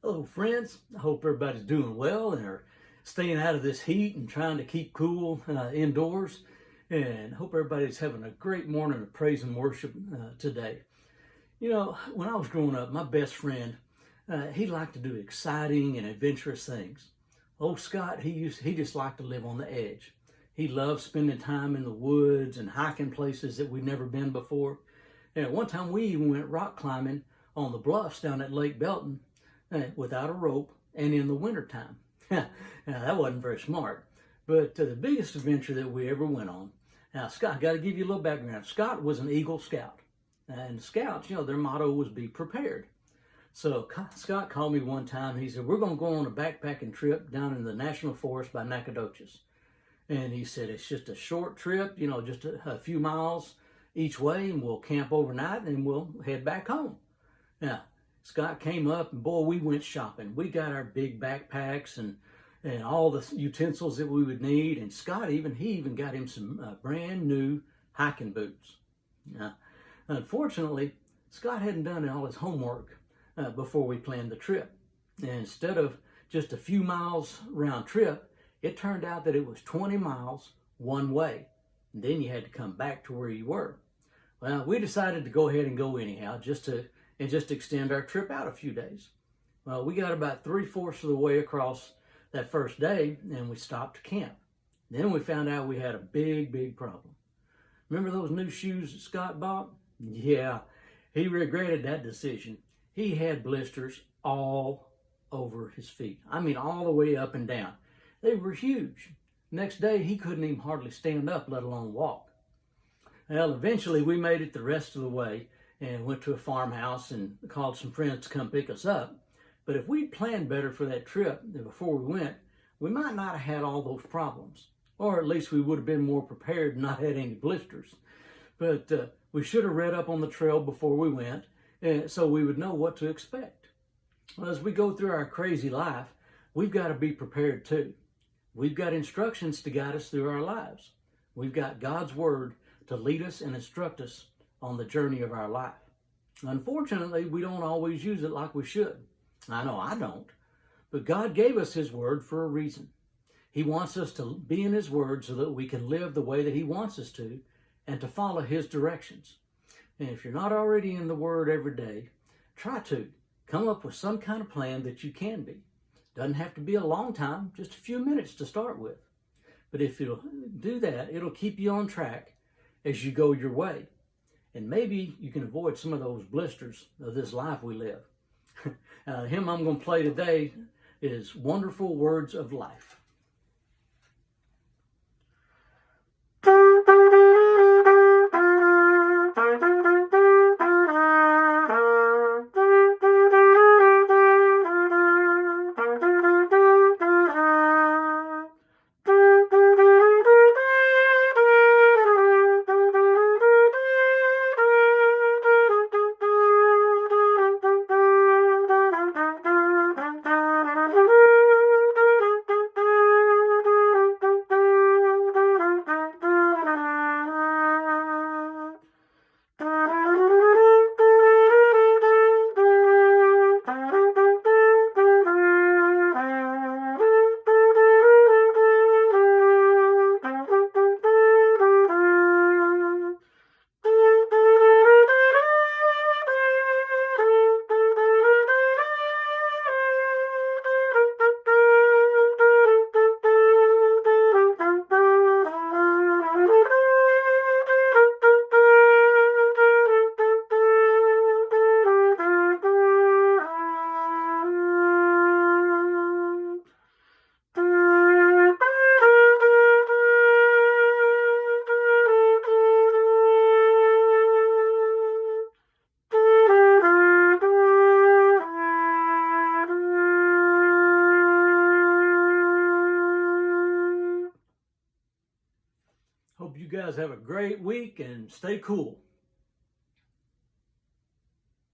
Hello, friends. I hope everybody's doing well and are staying out of this heat and trying to keep cool indoors. And hope everybody's having a great morning of praise and worship today. You know, when I was growing up, my best friend, he liked to do exciting and adventurous things. Old Scott, he just liked to live on the edge. He loved spending time in the woods and hiking places that we'd never been before. And at one time, we even went rock climbing on the bluffs down at Lake Belton without a rope and in the wintertime. Now, that wasn't very smart. But the biggest adventure that we ever went on. Now, Scott, got to give you a little background. Scott was an Eagle Scout. And Scouts, you know, their motto was be prepared. So Scott called me one time. He said, we're going to go on a backpacking trip down in the National Forest by Nacogdoches. And he said, it's just a short trip, you know, just a few miles each way, and we'll camp overnight and we'll head back home. Now, Scott came up and boy, we went shopping. We got our big backpacks and all the utensils that we would need. And Scott he even got him some brand new hiking boots. Now, unfortunately, Scott hadn't done all his homework before we planned the trip. And instead of just a few miles round trip, it turned out that it was 20 miles one way. And then you had to come back to where you were. Well, we decided to go ahead and go anyhow, just to extend our trip out a few days. Well, we got about 3/4 of the way across that first day, and we stopped to camp. Then we found out we had a big problem. Remember those new shoes that Scott bought? Yeah, he regretted that decision. He had blisters all over his feet. I mean, all the way up and down. They were huge. Next day, he couldn't even hardly stand up, let alone walk. Well, eventually we made it the rest of the way and went to a farmhouse and called some friends to come pick us up. But if we'd planned better for that trip before we went, we might not have had all those problems. Or at least we would have been more prepared and not had any blisters. But we should have read up on the trail before we went so we would know what to expect. Well, as we go through our crazy life, we've got to be prepared too. We've got instructions to guide us through our lives. We've got God's Word to lead us and instruct us on the journey of our life. Unfortunately, we don't always use it like we should. I know I don't. But God gave us His Word for a reason. He wants us to be in His Word so that we can live the way that He wants us to and to follow His directions. And if you're not already in the Word every day, try to. Come up with some kind of plan that you can be. Doesn't have to be a long time, just a few minutes to start with. But if you'll do that, it'll keep you on track as you go your way. And maybe you can avoid some of those blisters of this life we live. The hymn I'm going to play today is Wonderful Words of Life. Hope you guys have a great week and stay cool.